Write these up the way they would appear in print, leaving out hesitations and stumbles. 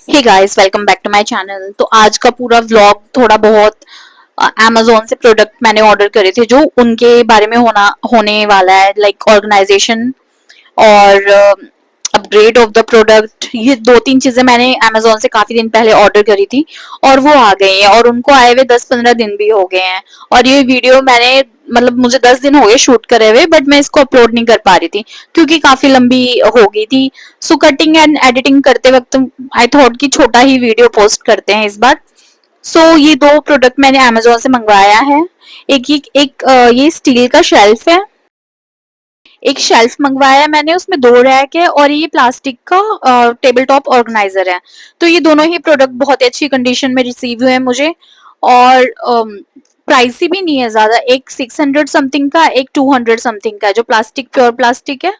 Hey guys, welcome back to my channel. तो आज का पूरा व्लॉग थोड़ा बहुत amazon से प्रोडक्ट मैंने ऑर्डर करे थे जो उनके बारे में होने वाला है, लाइक ऑर्गेनाइजेशन और अपग्रेड ऑफ द प्रोडक्ट। ये दो तीन चीजें मैंने amazon से काफी दिन पहले ऑर्डर करी थी और वो आ गई हैं और उनको आए हुए 10-15 दिन भी हो गए हैं। और ये वीडियो मैंने मतलब मुझे 10 दिन हो गए शूट करे हुए, बट मैं इसको अपलोड नहीं कर पा रही थी क्योंकि काफी लंबी हो गई थी। सो कटिंग एंड एडिटिंग करते वक्त आई थॉट कि छोटा ही वीडियो पोस्ट करते हैं इस बार। ये दो प्रोडक्ट मैंने amazon से मंगवाया है। ये स्टील का शेल्फ है। एक शेल्फ मंगवाया मैंने, उसमें 2 रैक है और ये प्लास्टिक का टेबल टॉप ऑर्गेनाइजर है। तो ये दोनों ही प्रोडक्ट बहुत ही अच्छी कंडीशन में रिसीव हुए हैं मुझे। और प्राइसी भी नहीं है ज्यादा, एक 600 समथिंग का, एक 200 समथिंग का है। जो प्लास्टिक प्योर प्लास्टिक है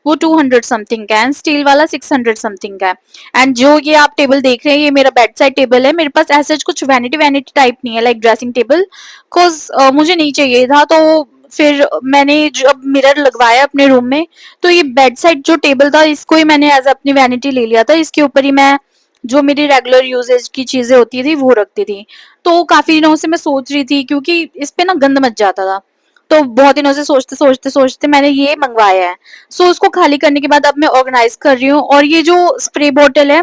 वो 200 समथिंग का है एंड स्टील वाला 600 समथिंग का है। एंड जो ये आप टेबल देख रहे हैं ये मेरा बेड साइड टेबल है। मेरे पास ऐसा कुछ वैनिटी वैनिटी टाइप नहीं है लाइक ड्रेसिंग टेबल, बिकॉज मुझे नहीं चाहिए था। तो फिर मैंने जब मिरर लगवाया अपने रूम में, तो ये बेड साइड जो टेबल था इसको ही मैंने एज अपनी वैनिटी ले लिया था। इसके ऊपर ही मैं जो मेरी रेगुलर यूजेज की चीजें होती थी वो रखती थी। तो काफी दिनों से मैं सोच रही थी क्योंकि इस पे ना गंद मच जाता था। तो बहुत दिनों से सोचते सोचते सोचते मैंने ये मंगवाया है। उसको खाली करने के बाद अब मैं ऑर्गेनाइज कर रही हूँ। और ये जो स्प्रे बॉटल है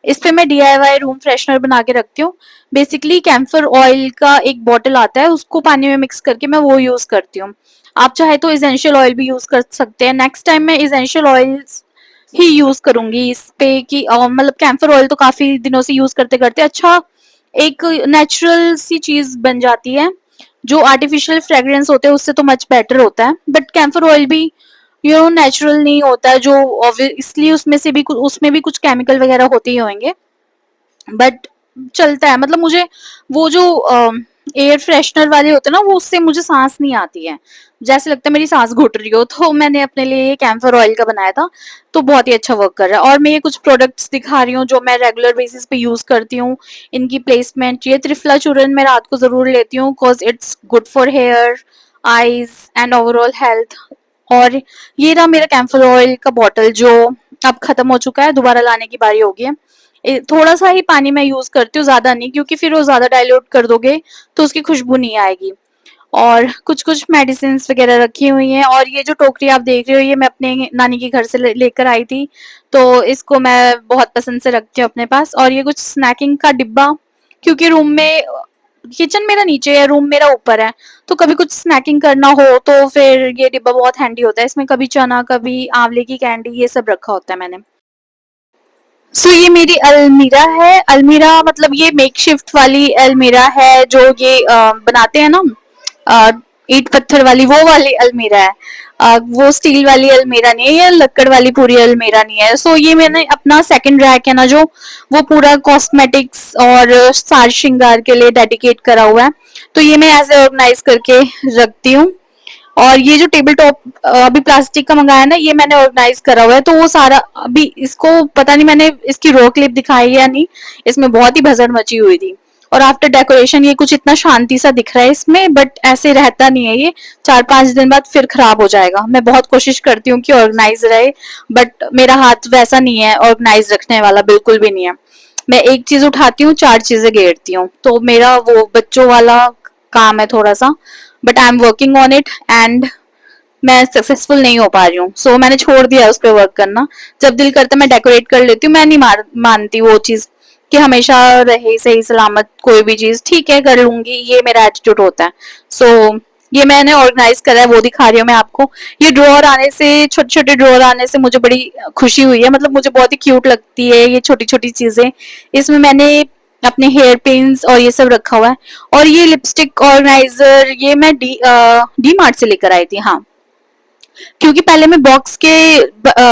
इस पे मैं DIY रूम फ्रेशनर बना के रखती हूँ। बेसिकली कैम्फर ऑयल का एक बॉटल आता है, उसको पानी में मिक्स करके मैं वो यूज करती हूँ। आप चाहे तो इसेंशियल ऑयल भी यूज कर सकते हैं। नेक्स्ट टाइम मैं इसेंशियल ऑयल ही यूज करूंगी इस पे कि मतलब कैम्फर ऑयल तो काफी दिनों से यूज करते करते अच्छा एक नेचुरल सी चीज बन जाती है। जो आर्टिफिशियल फ्रेग्रेंस होते हैं उससे तो मच बेटर होता है, बट कैम्फर ऑयल भी नेचुरल नहीं होता है। जो इसलिए उसमें भी कुछ केमिकल वगैरह होते ही होंगे, बट चलता है। मतलब मुझे वो जो एयर फ्रेशनर वाले होते हैं ना वो उससे मुझे सांस नहीं आती है, जैसे लगता है मेरी सांस घुट रही हो। तो मैंने अपने लिए ये कैम्फर ऑयल का बनाया था, तो बहुत ही अच्छा वर्क कर रहा है। और मैं ये कुछ प्रोडक्ट्स दिखा रही हूँ जो मैं रेगुलर बेसिस पे यूज करती हूँ। इनकी प्लेसमेंट, ये त्रिफला चूर्ण मैं रात को जरूर लेती हूँ because it's good for hair, eyes and overall health. और ये रहा मेरा कैम्फर ऑयल का बॉटल जो अब खत्म हो चुका है, दोबारा लाने की बारी होगी है। थोड़ा सा ही पानी मैं यूज करती हूँ, ज्यादा नहीं, क्योंकि फिर वो ज्यादा डाइल्यूट कर दोगे तो उसकी खुशबू नहीं आएगी। और कुछ कुछ मेडिसिन वगैरह रखी हुई हैं। और ये जो टोकरी आप देख रहे हो ये मैं अपने नानी के घर से लेकर आई थी, तो इसको मैं बहुत पसंद से रखती हूँ अपने पास। और ये कुछ स्नैकिंग का डिब्बा, क्योंकि रूम में किचन मेरा नीचे है, रूम मेरा ऊपर है, तो कभी कुछ स्नैकिंग करना हो तो फिर ये डिब्बा बहुत हैंडी होता है। इसमें कभी चना, कभी आंवले की कैंडी, ये सब रखा होता है मैंने। ये मेरी अलमीरा है। अलमीरा मतलब ये मेकशिफ्ट वाली अलमीरा है जो ये बनाते हैं ना, अ, ईंट पत्थर वाली, वो वाली अलमीरा है। वो स्टील वाली अलमीरा नहीं है, ये लक्कड़ वाली पूरी अलमीरा नहीं है। ये मैंने अपना सेकंड रैक है ना जो, वो पूरा कॉस्मेटिक्स और साज श्रृंगार के लिए डेडिकेट करा हुआ है। तो ये मैं ऐसे ऑर्गेनाइज करके रखती हूँ। और ये जो टेबल टॉप अभी प्लास्टिक का मंगाया ना, ये मैंने ऑर्गेनाइज करा हुआ है। तो वो सारा अभी इसको पता नहीं मैंने इसकी रो क्लिप दिखाई या नहीं, इसमें बहुत ही भसड़ मची हुई थी। और आफ्टर डेकोरेशन ये कुछ इतना शांति सा दिख रहा है इसमें, बट ऐसे रहता नहीं है ये। 4-5 दिन बाद फिर खराब हो जाएगा। मैं बहुत कोशिश करती हूँ कि ऑर्गेनाइज रहे, बट मेरा हाथ वैसा नहीं है ऑर्गेनाइज रखने वाला, बिल्कुल भी नहीं है। मैं एक चीज उठाती हूँ, 4 चीजें घेरती हूँ। तो मेरा वो बच्चों वाला काम है थोड़ा सा, but I am working on it and मैं सक्सेसफुल नहीं हो पा रही हूँ। मैंने छोड़ दिया उस पर वर्क करना। जब दिल करता मैं डेकोरेट कर लेती हूँ। मैं नहीं मानती वो चीज कि हमेशा रहे सही सलामत कोई भी चीज, ठीक है कर लूंगी, ये मेरा एटीट्यूड होता है। ये मैंने ऑर्गेनाइज करा है, वो दिखा रही हूँ मैं आपको। ये ड्रॉअर आने से, छोटे छोटे ड्रॉअर आने से मुझे बड़ी खुशी हुई है। मतलब मुझे बहुत ही क्यूट लगती है ये छोटी छोटी चीजें। इसमें मैंने अपने हेयर पिन्स और ये सब रखा हुआ है। और ये लिपस्टिक ऑर्गेनाइजर ये मैं डी मार्ट से लेकर आई थी। हाँ, क्योंकि पहले मैं बॉक्स के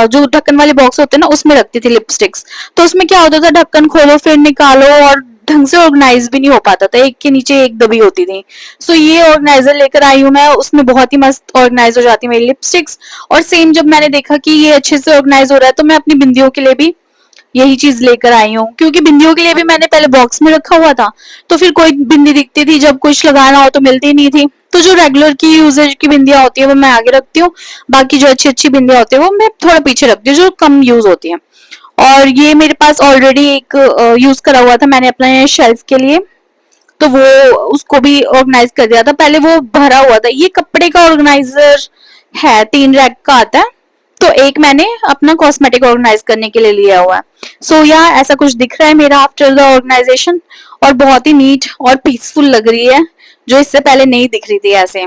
जो ढक्कन वाले बॉक्स होते हैं ना उसमें रखती थी लिपस्टिक्स। तो उसमें क्या होता था, ढक्कन खोलो फिर निकालो और ढंग से ऑर्गेनाइज भी नहीं हो पाता था, एक के नीचे एक दबी होती थी। ये ऑर्गेनाइजर लेकर आई हूँ मैं, उसमें बहुत ही मस्त ऑर्गेनाइज हो जाती है मेरी लिपस्टिक्स। और सेम जब मैंने देखा कि ये अच्छे से ऑर्गेनाइज हो रहा है तो मैं अपनी बिंदियों के लिए भी यही चीज लेकर आई हूँ। क्योंकि बिंदियों के लिए भी मैंने पहले बॉक्स में रखा हुआ था, तो फिर कोई बिंदी दिखती थी जब कुछ लगाना हो तो मिलती नहीं थी। तो जो रेगुलर की यूजेज की बिंदियां होती है वो मैं आगे रखती हूँ, बाकी जो अच्छी अच्छी बिंदियां होती है वो मैं थोड़ा पीछे रखती हूँ जो कम यूज होती है। और ये मेरे पास ऑलरेडी एक यूज करा हुआ था मैंने अपने शेल्फ के लिए, तो वो उसको भी ऑर्गेनाइज कर दिया था। पहले वो भरा हुआ था। ये कपड़े का ऑर्गेनाइजर है, 3 रैक का आता है। तो एक मैंने अपना कॉस्मेटिक ऑर्गेनाइज करने के लिए लिया हुआ है। सो या ऐसा कुछ दिख रहा है मेरा आफ्टर द ऑर्गेनाइजेशन, और बहुत ही नीट और पीसफुल लग रही है, जो इससे पहले नहीं दिख रही थी ऐसे।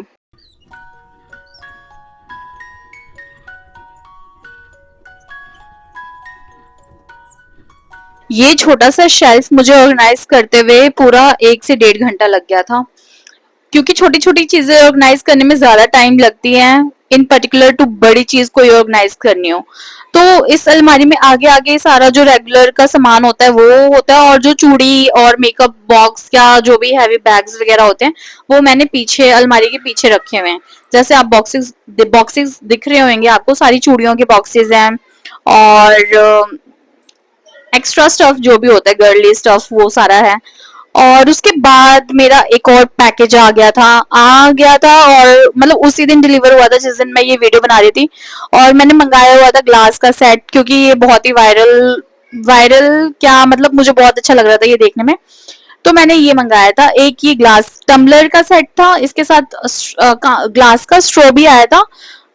ये छोटा सा शेल्फ मुझे ऑर्गेनाइज करते हुए पूरा 1 से 1.5 घंटा लग गया था, क्योंकि छोटी छोटी चीजें ऑर्गेनाइज करने में ज्यादा टाइम लगती है, इन पर्टिकुलर टू बड़ी चीज कोई ऑर्गेनाइज करनी हो। तो इस अलमारी में आगे आगे सारा जो रेगुलर का सामान होता है वो होता है, और जो चूड़ी और मेकअप बॉक्स या जो भी हैवी बैग्स वगैरह होते हैं वो मैंने पीछे अलमारी के पीछे रखे हुए हैं। जैसे आप बॉक्सेस बॉक्सेस दिख रहे होंगे आपको, सारी चूड़ियों के बॉक्सेस हैं, और एक्स्ट्रा स्टफ जो भी होता है गर्ली स्टफ वो सारा है। और उसके बाद मेरा एक और पैकेज आ गया था और मतलब उसी दिन डिलीवर हुआ था जिस दिन मैं ये वीडियो बना रही थी। और मैंने मंगाया हुआ था ग्लास का सेट, क्योंकि ये बहुत ही वायरल वायरल क्या मतलब मुझे बहुत अच्छा लग रहा था ये देखने में। तो मैंने ये मंगाया था। एक ये ग्लास टम्बलर का सेट था, इसके साथ ग्लास का स्ट्रॉ भी आया था।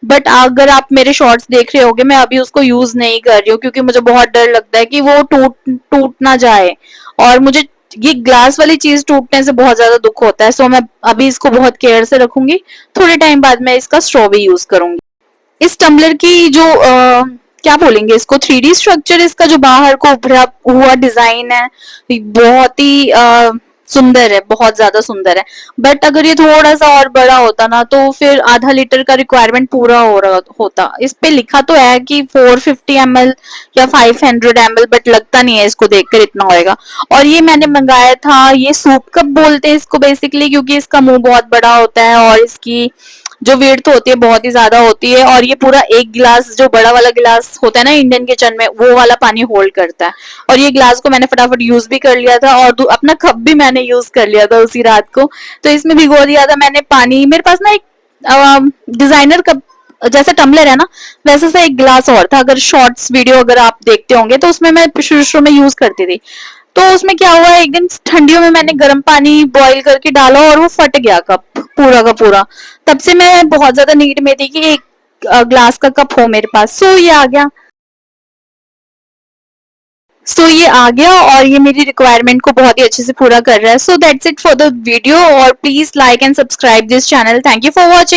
बट अगर आप मेरे शॉर्ट्स देख रहे होगे, मैं अभी उसको यूज नहीं कर रही हूँ, क्योंकि मुझे बहुत डर लगता है कि वो टूट टूट ना जाए। और मुझे ये ग्लास वाली चीज टूटने से बहुत ज्यादा दुख होता है। सो मैं अभी इसको बहुत केयर से रखूंगी। थोड़े टाइम बाद मैं इसका स्ट्रॉ भी यूज करूंगी। इस टम्बलर की जो क्या बोलेंगे इसको, 3D स्ट्रक्चर, इसका जो बाहर को उभरा हुआ डिजाइन है बहुत ही सुंदर है, बहुत ज्यादा सुंदर है। बट अगर ये थोड़ा सा और बड़ा होता ना तो फिर आधा लीटर का रिक्वायरमेंट पूरा हो रहा होता। इस पे लिखा तो है कि 450 ml या 500 ml, बट लगता नहीं है इसको देखकर इतना होएगा। और ये मैंने मंगाया था, ये सूप कप बोलते हैं इसको बेसिकली, क्योंकि इसका मुंह बहुत बड़ा होता है और इसकी जो विड्थ होती है बहुत ही ज्यादा होती है। और ये पूरा एक गिलास, जो बड़ा वाला गिलास होता है ना इंडियन किचन में, वो वाला पानी होल्ड करता है। और ये गिलास को मैंने फटाफट यूज भी कर लिया था, और अपना कप भी मैंने यूज कर लिया था उसी रात को। तो इसमें भिगो दिया था मैंने पानी। मेरे पास ना एक डिजाइनर कप जैसा टम्बलर है ना, वैसे सा एक गिलास और था। अगर शॉर्ट्स वीडियो अगर आप देखते होंगे तो उसमें मैं शुरू शुरू में यूज करती थी। तो उसमें क्या हुआ, एक दिन ठंडियों में मैंने गर्म पानी बॉईल करके डाला और वो फट गया कप पूरा का पूरा। तब से मैं बहुत ज्यादा नीड में थी कि एक ग्लास का कप हो मेरे पास। सो ये आ गया और ये मेरी रिक्वायरमेंट को बहुत ही अच्छे से पूरा कर रहा है। So that's it for the video, और please like and subscribe this channel. Thank you for watching.